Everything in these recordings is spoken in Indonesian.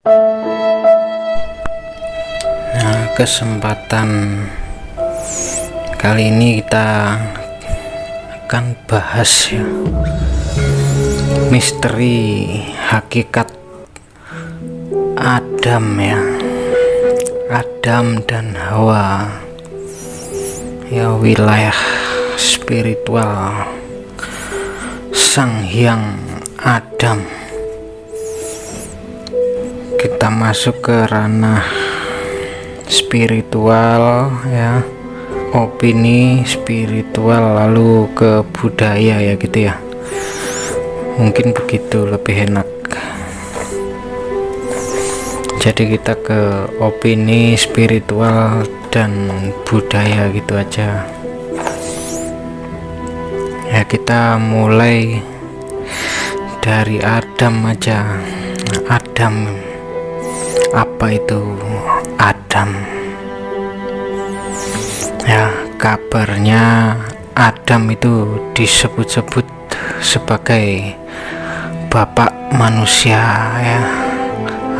Nah, kesempatan kali ini kita akan bahas ya, misteri hakikat Adam ya, Adam dan Hawa ya, wilayah spiritual Sang Hyang Adam. Kita masuk ke ranah spiritual ya, opini spiritual, lalu ke budaya ya gitu ya, mungkin begitu lebih enak. Jadi kita ke opini spiritual dan budaya gitu aja ya. Kita mulai dari Adam aja. Adam, apa itu Adam ya? Kabarnya Adam itu disebut-sebut sebagai bapak manusia ya,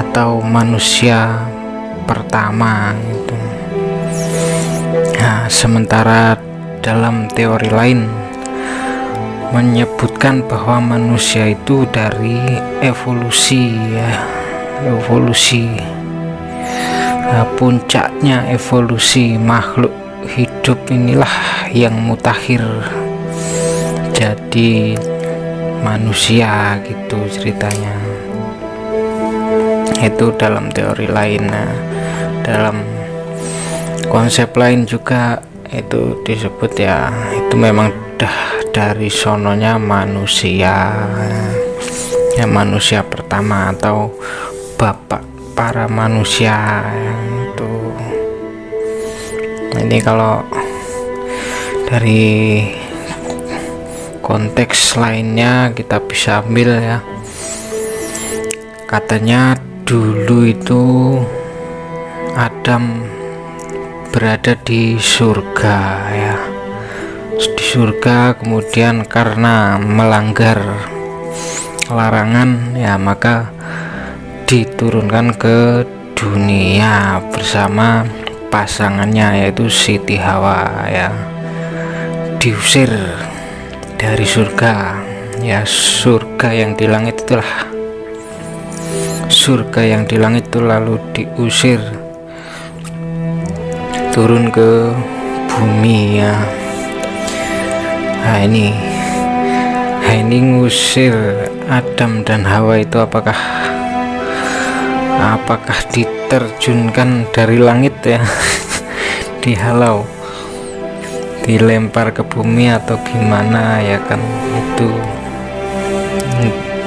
atau manusia pertama gitu. Nah, sementara dalam teori lain menyebutkan bahwa manusia itu dari evolusi ya, evolusi. Nah, puncaknya evolusi makhluk hidup inilah yang mutakhir jadi manusia gitu ceritanya. Itu dalam teori lain. Nah, dalam konsep lain juga itu disebut ya, itu memang dari sononya manusia ya, manusia pertama atau bapak para manusia itu. Ini kalau dari konteks lainnya kita bisa ambil ya, katanya dulu itu Adam berada di surga ya, di surga, kemudian karena melanggar larangan ya, maka diturunkan ke dunia bersama pasangannya yaitu Siti Hawa ya, diusir dari surga ya. Surga yang di langit itulah, surga yang di langit itu lalu diusir turun ke bumi ya. Nah ini ngusir Adam dan Hawa itu apakah diterjunkan dari langit ya dihalau, dilempar ke bumi atau gimana ya kan, itu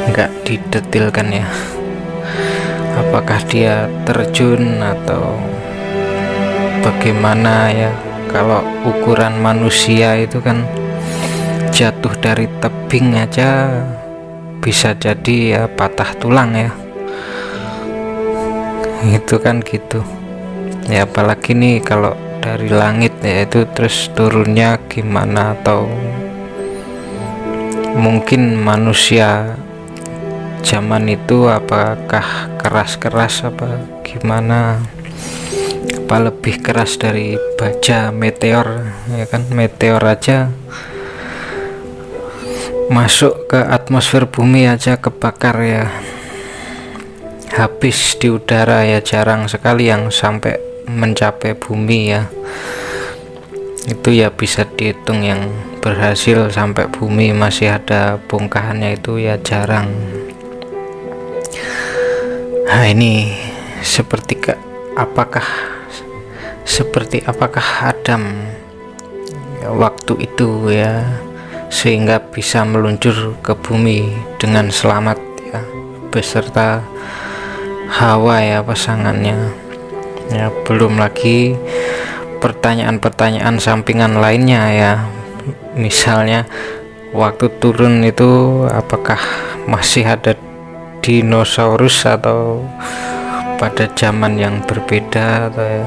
enggak didetilkan ya, apakah dia terjun atau bagaimana ya. Kalau ukuran manusia itu kan jatuh dari tebing aja bisa jadi ya patah tulang ya, itu kan gitu ya. Apalagi nih kalau dari langit ya, itu terus turunnya gimana, atau mungkin manusia zaman itu apakah keras-keras apa gimana, apa lebih keras dari baja meteor ya kan. Meteor aja masuk ke atmosfer bumi aja kebakar ya, habis di udara ya. Jarang sekali yang sampai mencapai bumi ya, itu ya bisa dihitung yang berhasil sampai bumi masih ada bongkahannya, itu ya jarang. Nah ini apakah Adam ya, waktu itu ya, sehingga bisa meluncur ke bumi dengan selamat ya, beserta Hawa ya, pasangannya ya. Belum lagi pertanyaan-pertanyaan sampingan lainnya ya, misalnya waktu turun itu apakah masih ada dinosaurus atau pada zaman yang berbeda atau ya,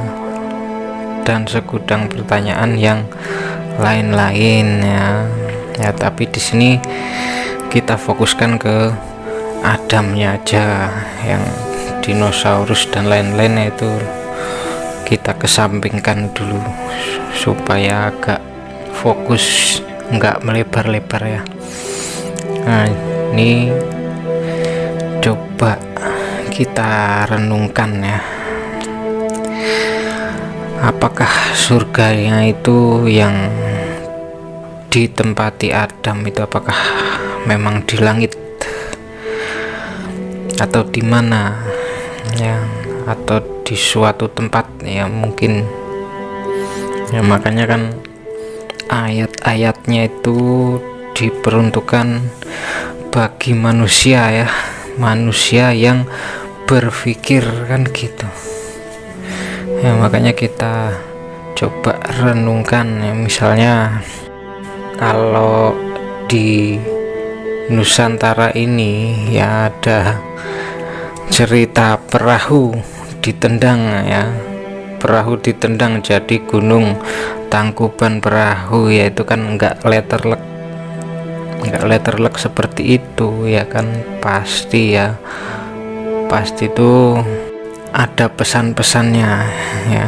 dan segudang pertanyaan yang lain-lain ya. Ya, tapi di sini kita fokuskan ke Adamnya aja yang dinosaurus dan lain-lain itu kita kesampingkan dulu supaya agak fokus, nggak melebar-lebar ya. Nah, ini coba kita renungkan ya, apakah surganya itu yang ditempati Adam itu apakah memang di langit atau di mana ya, atau di suatu tempat ya mungkin ya. Makanya kan ayat-ayatnya itu diperuntukkan bagi manusia ya, manusia yang berpikir kan gitu ya. Makanya kita coba renungkan ya, misalnya kalau di Nusantara ini ya ada cerita perahu ditendang ya, perahu ditendang jadi gunung. Tangkuban perahu ya itu kan nggak letterlek seperti itu ya kan, pasti ya, pasti itu ada pesan-pesannya ya.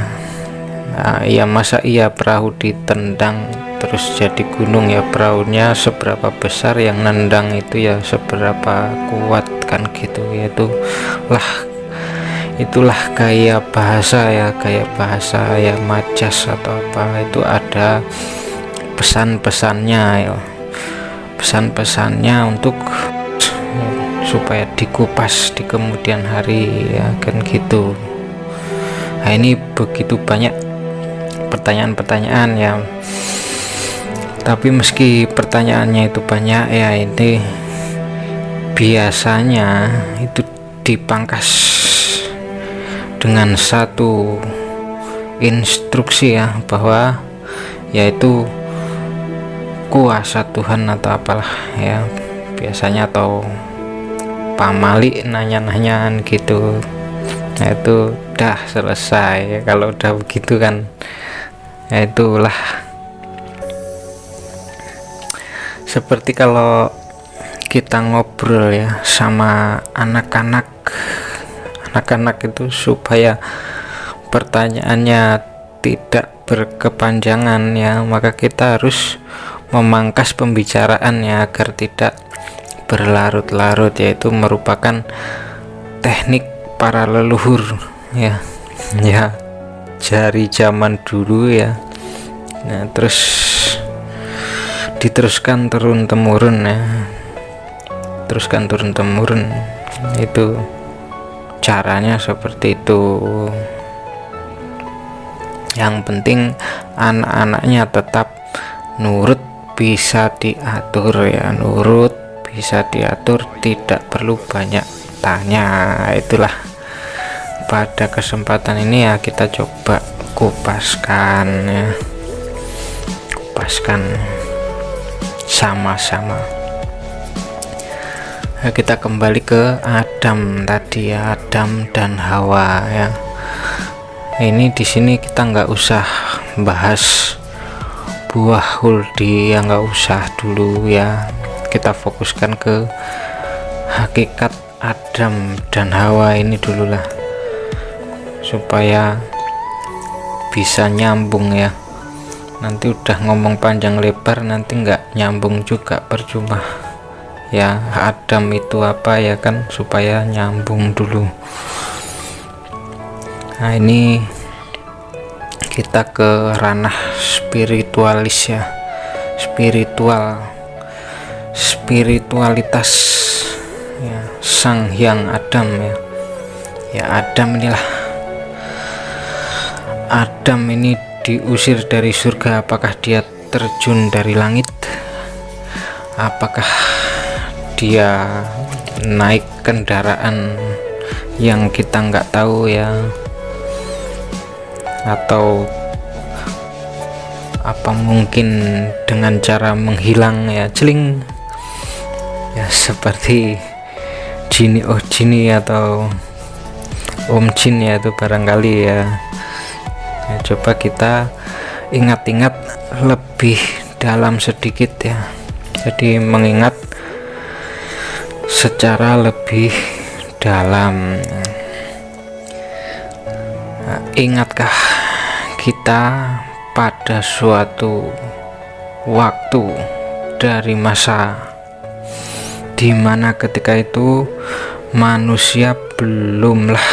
Nah, ya masa iya perahu ditendang terus jadi gunung ya, perahunya seberapa besar yang nendang itu ya seberapa kuat kan gitu ya. Itulah gaya bahasa ya, gaya bahasa ya, majas atau apa itu ada pesan-pesannya ya, pesan-pesannya untuk supaya dikupas di kemudian hari ya kan gitu. Nah, ini begitu banyak pertanyaan-pertanyaan ya, tapi meski pertanyaannya itu banyak ya, ini biasanya itu dipangkas dengan satu instruksi ya, bahwa yaitu kuasa Tuhan atau apalah ya biasanya, atau pamali nanya-nanyaan gitu. Nah itu udah selesai ya, kalau udah begitu kan ya. Itulah seperti kalau kita ngobrol ya sama anak-anak itu, supaya pertanyaannya tidak berkepanjangan ya, maka kita harus memangkas pembicaraan ya agar tidak berlarut-larut, yaitu merupakan teknik para leluhur ya dari zaman dulu ya. Nah terus diteruskan turun temurun ya, teruskan turun temurun, itu caranya seperti itu. Yang penting anak-anaknya tetap nurut, bisa diatur ya, nurut bisa diatur, tidak perlu banyak tanya. Itulah pada kesempatan ini ya kita coba kupaskan ya, kupaskan sama-sama. Kita kembali ke Adam tadi ya, Adam dan Hawa ya. Ini di sini kita nggak usah bahas buah huldi ya, nggak usah dulu ya. Kita fokuskan ke hakikat Adam dan Hawa ini dulu lah, supaya bisa nyambung ya. Nanti udah ngomong panjang lebar nanti nggak nyambung juga, percuma ya. Adam itu apa ya kan, supaya nyambung dulu. Nah ini kita ke ranah spiritualis ya, spiritualitas ya, Sang Hyang Adam ya. Ya Adam inilah, Adam ini diusir dari surga. Apakah dia terjun dari langit? Apakah dia naik kendaraan yang kita nggak tahu ya, atau apa mungkin dengan cara menghilang ya, celing ya, seperti Jini atau Om Jin ya, itu barangkali ya. Coba kita ingat-ingat lebih dalam sedikit ya, jadi mengingat secara lebih dalam. Ingatkah kita pada suatu waktu dari masa dimana ketika itu manusia belumlah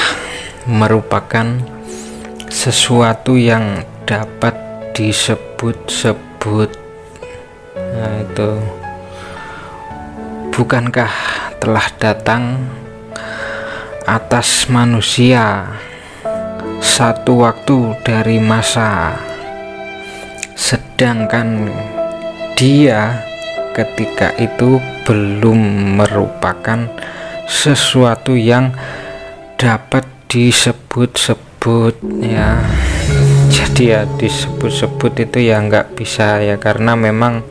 merupakan sesuatu yang dapat disebut-sebut. Nah, itu bukankah telah datang atas manusia satu waktu dari masa, sedangkan dia ketika itu belum merupakan sesuatu yang dapat disebut-sebut ya. Jadi ya disebut-sebut itu ya nggak bisa ya, karena memang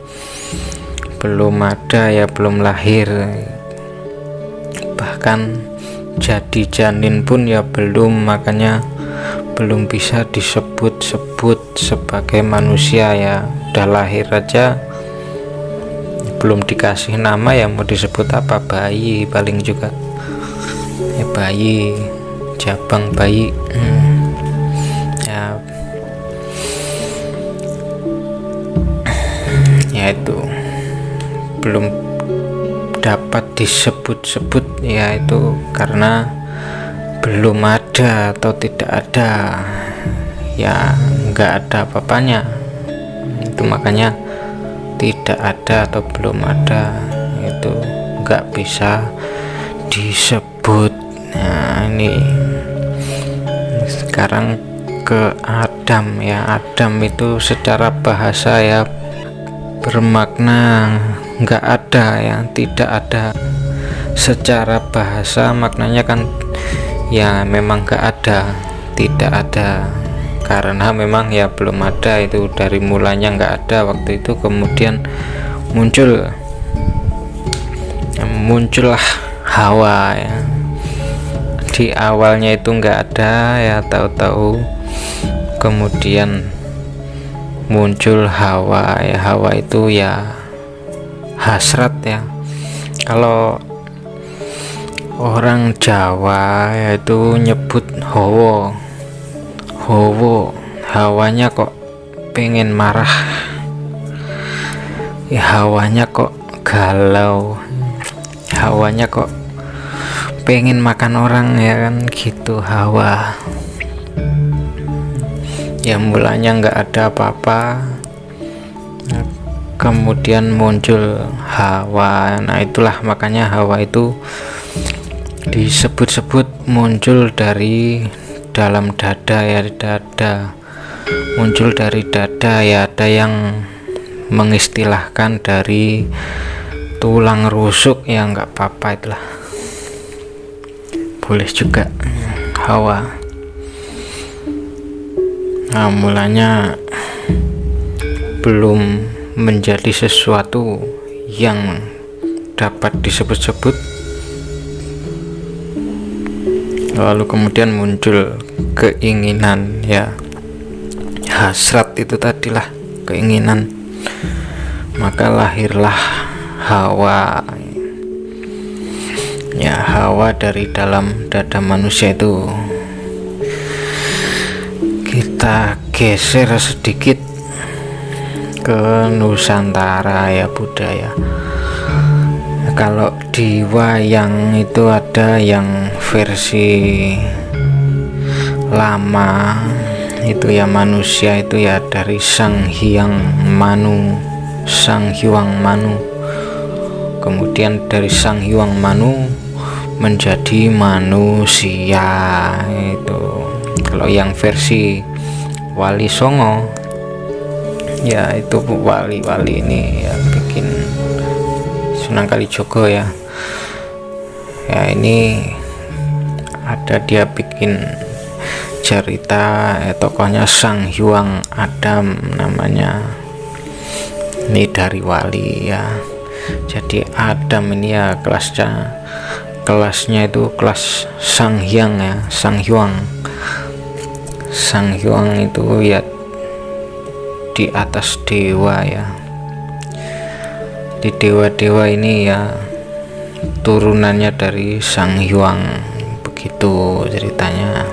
belum ada ya, belum lahir, bahkan jadi janin pun ya belum, makanya belum bisa disebut-sebut sebagai manusia ya. Udah lahir aja belum dikasih nama ya, mau disebut apa? Bayi paling juga ya, bayi, jabang bayi. Ya itu belum dapat disebut-sebut ya, itu karena belum ada atau tidak ada ya, nggak ada apa-apanya itu, makanya tidak ada atau belum ada itu nggak bisa disebut. Nah ini sekarang ke Adam ya. Adam itu secara bahasa ya bermakna nggak ada ya, tidak ada. Secara bahasa maknanya kan ya memang nggak ada, tidak ada, karena memang ya belum ada, itu dari mulanya nggak ada waktu itu. Kemudian muncullah Hawa ya. Di awalnya itu nggak ada ya, tahu-tahu kemudian muncul Hawa ya. Hawa itu ya hasrat ya. Kalau orang Jawa yaitu nyebut Hawa, hawanya kok pengen marah ya, hawanya kok galau, hawanya kok pengen makan orang ya kan gitu. Hawa ya mulanya nggak ada apa-apa, kemudian muncul Hawa. Nah itulah makanya Hawa itu disebut-sebut muncul dari dalam dada ya, dada, muncul dari dada ya. Ada yang mengistilahkan dari tulang rusuk ya, nggak apa-apa, itulah boleh juga Hawa. Nah mulanya belum menjadi sesuatu yang dapat disebut-sebut, lalu kemudian muncul keinginan ya, hasrat itu tadilah keinginan, maka lahirlah Hawa ya. Hawa dari dalam dada manusia itu. Kita geser sedikit ke Nusantara ya, budaya. Kalau di wayang itu ada yang versi lama itu ya, manusia itu ya dari Sang Hyang Manu, kemudian dari Sang Hyang Manu menjadi manusia itu. Kalau yang versi Wali Songo ya, itu wali-wali ini ya bikin Sunan Kalijogo ya. Ya ini ada dia bikin cerita tokohnya Sang Hyang Adam namanya, ini dari wali ya. Jadi Adam ini ya kelasnya itu kelas Sang Hyang ya, Sang Hyang itu ya di atas dewa ya. Di dewa-dewa ini ya turunannya dari Sang Hyang, begitu ceritanya.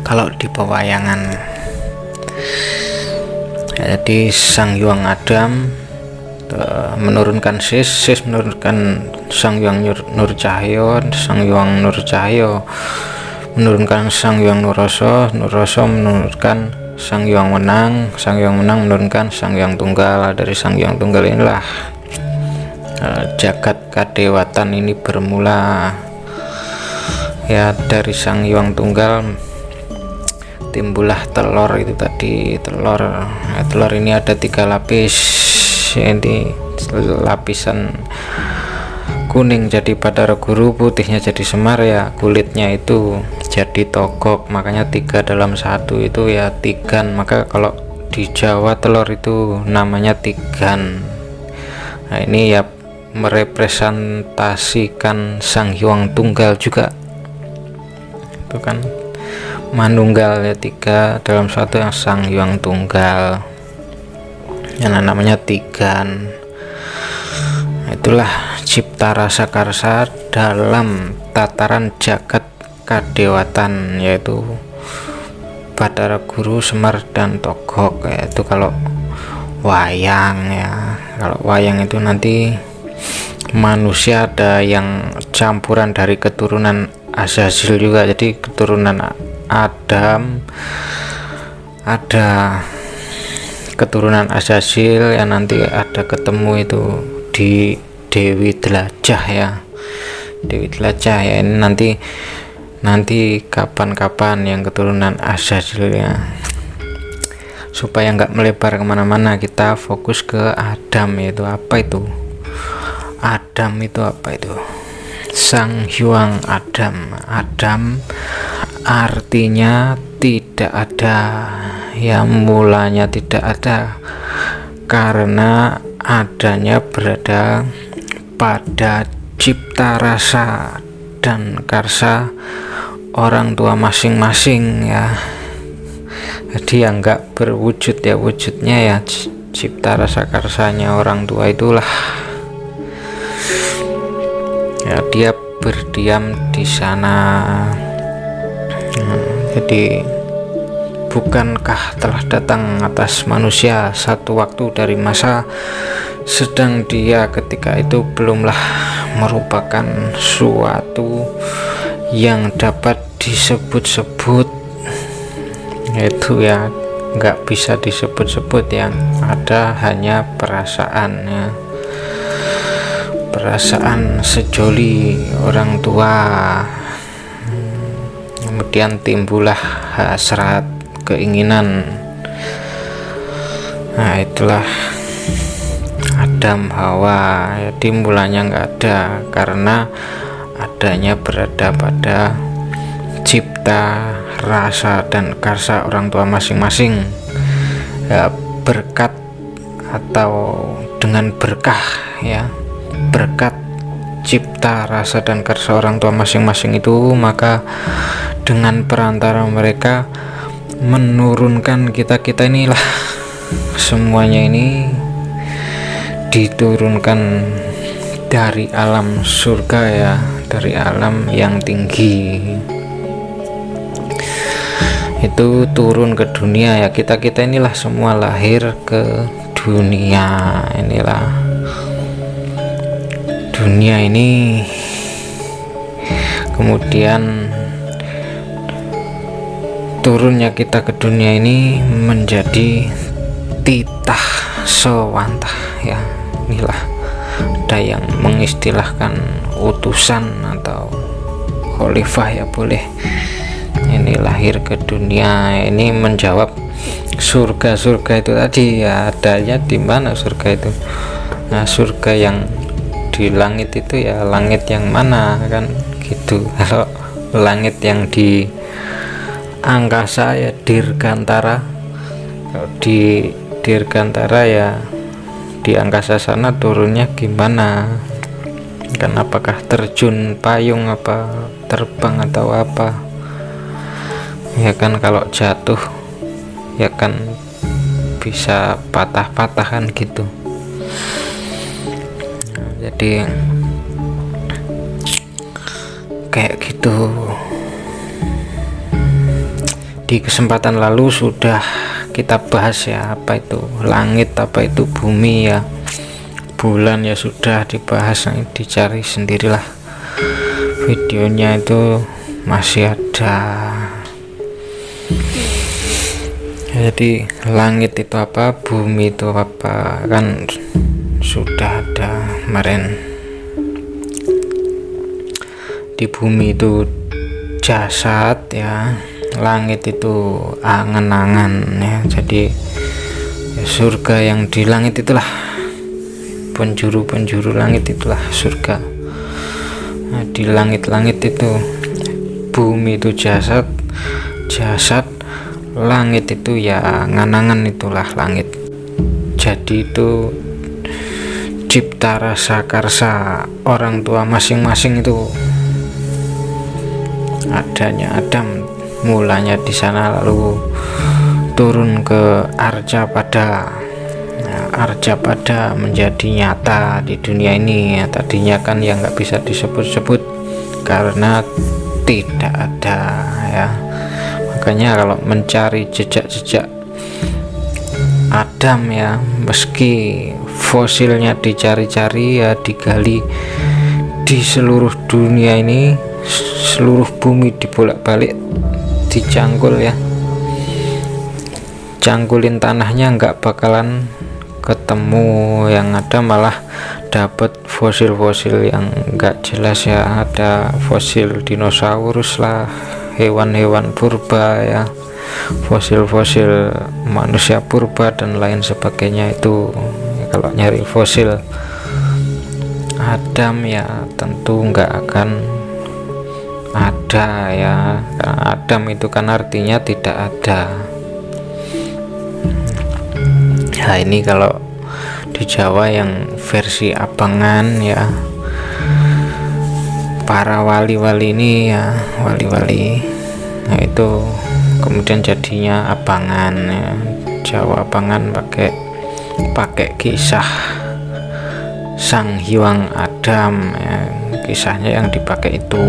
kalau di pewayangan. Jadi Sang Hyang Adam menurunkan Sis menurunkan Sang Hyang Nur Cahyo, Sang Hyang Nur Cahyo menurunkan Sang Hyang Nurrasa menurunkan Sang Hyang Wenang, Sang Hyang Wenang menurunkan Sang Hyang Tunggal. Dari Sang Hyang Tunggal inilah jagat kadewatan ini bermula ya. Dari Sang Hyang Tunggal timbullah telur itu tadi. Telur ini ada 3 lapis. Ini lapisan kuning jadi Bathara Guru, putihnya jadi Semar ya, kulitnya itu jadi Togok, makanya 3 dalam 1 itu ya tigan. Maka kalau di Jawa telur itu namanya tigan. Nah ini ya merepresentasikan Sang Hyang Tunggal juga, itu kan manunggal ya, 3 dalam 1 yang Sang Hyang Tunggal yang namanya tigan. Itulah cipta rasa karsa dalam tataran jagat kadewatan, yaitu Bathara Guru, Semar dan Togok. Yaitu kalau wayang ya, kalau wayang itu nanti manusia ada yang campuran dari keturunan Azazil juga, jadi keturunan Adam, ada keturunan Azazil yang nanti ada ketemu itu di Dewi Dlajah ya. Dewi Dlajah ya, ini nanti kapan-kapan yang keturunan Azazil ya. Supaya nggak melebar kemana-mana, kita fokus ke Adam. Yaitu apa itu Adam? Itu apa itu? Sang Hyang Adam. Adam artinya tidak ada ya, mulanya tidak ada, karena adanya berada pada cipta rasa dan karsa orang tua masing-masing ya. Jadi yang enggak berwujud ya, wujudnya ya cipta rasa karsanya orang tua itulah ya, dia berdiam di sana. Jadi bukankah telah datang atas manusia satu waktu dari masa sedang dia ketika itu belumlah merupakan suatu yang dapat disebut-sebut, yaitu ya nggak bisa disebut-sebut, yang ada hanya perasaannya, perasaan sejoli orang tua. Kemudian timbullah hasrat, keinginan. Nah itulah Adam Hawa. Jadi mulanya nggak ada, karena adanya berada pada cipta rasa dan karsa orang tua masing-masing ya, berkat atau dengan berkah ya, berkat cipta rasa dan karsa orang tua masing-masing itu, maka dengan perantara mereka menurunkan kita inilah, semuanya ini diturunkan dari alam surga ya, dari alam yang tinggi itu turun ke dunia ya. Kita inilah semua lahir ke dunia. Inilah dunia ini, kemudian turunnya kita ke dunia ini menjadi titah sewantah ya. Inilah ada yang mengistilahkan utusan atau khalifah ya, boleh. Ini lahir ke dunia ini menjawab surga itu tadi ya, adanya di mana surga itu. Nah surga yang di langit itu ya, langit yang mana kan gitu. Kalau langit yang di angkasa ya dirgantara, kalau di dirgantara ya di angkasa sana turunnya gimana kan, apakah terjun payung, apa terbang atau apa ya kan. Kalau jatuh ya kan bisa patah-patah kan gitu. Nah, jadi kayak gitu. Di kesempatan lalu sudah kita bahas ya, apa itu langit, apa itu bumi ya, bulan ya sudah dibahas. Nah, dicari sendirilah videonya, itu masih ada. Jadi langit itu apa, bumi itu apa, kan sudah ada kemarin. Di bumi itu jasad ya, langit itu angan-angan ya. Jadi ya, surga yang di langit itulah, penjuru langit itulah surga. Nah, di langit-langit itu, bumi itu jasad, langit itu ya angan-angan, itulah langit. Jadi itu cipta rasa karsa orang tua masing-masing itu adanya Adam, mulanya di sana, lalu turun ke Arjapada. Nah, Arjapada menjadi nyata di dunia ini ya. Tadinya kan yang nggak bisa disebut-sebut karena tidak ada ya. Makanya kalau mencari jejak-jejak Adam ya, meski fosilnya dicari-cari ya, digali di seluruh dunia ini, seluruh bumi dibolak-balik, dicangkul ya, cangkulin tanahnya, nggak bakalan ketemu. Yang ada malah dapat fosil-fosil yang nggak jelas ya. Ada fosil dinosaurus lah, hewan-hewan purba ya, fosil-fosil manusia purba dan lain sebagainya. Itu kalau nyari fosil Adam ya tentu nggak akan ada ya, karena Adam itu kan artinya tidak ada. Nah ini kalau di Jawa yang versi abangan ya, para wali-wali ini ya, wali-wali, nah itu kemudian jadinya abangan ya. Jawa abangan pakai kisah Sang Hyang Adam ya, kisahnya yang dipakai itu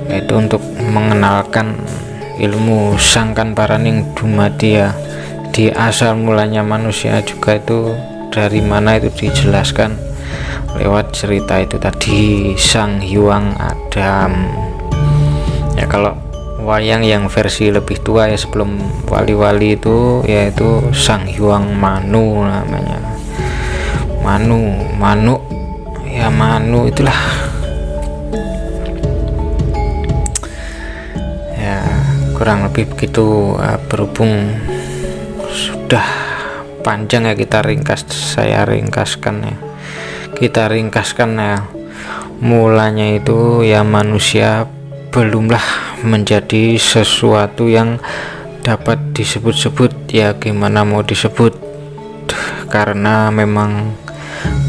yaitu untuk mengenalkan ilmu sangkan paraning dumadi ya. Di asal mulanya manusia juga itu dari mana itu dijelaskan lewat cerita itu tadi, Sang Hyang Adam ya. Kalau wayang yang versi lebih tua ya, sebelum wali-wali itu yaitu Sang Hyang Manu namanya. Manu ya, Manu itulah ya, kurang lebih begitu. Berhubung sudah panjang ya, saya ringkaskan ya, kita ringkaskan ya. Mulanya itu ya manusia belumlah menjadi sesuatu yang dapat disebut-sebut ya, gimana mau disebut, karena memang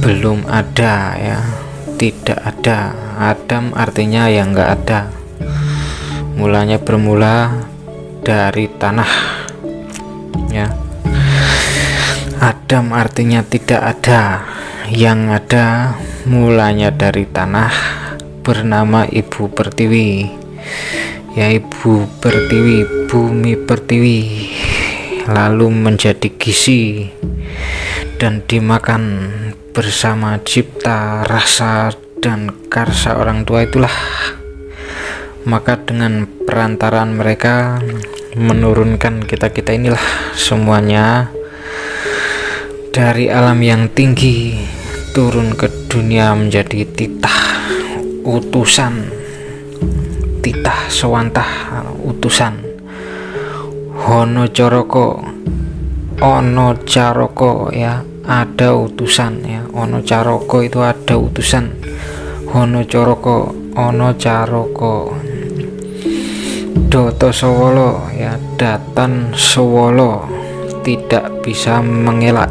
belum ada ya, tidak ada. Adam artinya yang enggak ada, mulanya bermula dari tanah ya. Adam artinya tidak ada, yang ada mulanya dari tanah, bernama Ibu Pertiwi ya, Ibu Pertiwi, bumi Pertiwi, lalu menjadi gizi dan dimakan bersama cipta rasa dan karsa orang tua itulah. Maka dengan perantaraan mereka menurunkan kita inilah semuanya dari alam yang tinggi turun ke dunia menjadi titah utusan, titah sewantah utusan. Hono Caraka, ono Caraka ya, ada utusan ya. Ono Caraka itu ada utusan, Hono Caraka, ono Caraka. Doto Sawala ya, Datan Sawala, tidak bisa mengelak,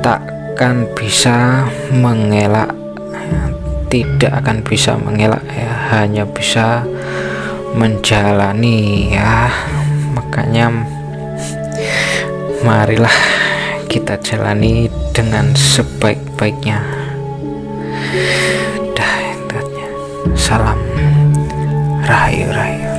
takkan bisa mengelak, tidak akan bisa mengelak ya, hanya bisa menjalani ya. Makanya marilah kita jalani dengan sebaik-baiknya. Dah, salam Rahayu, rahayu.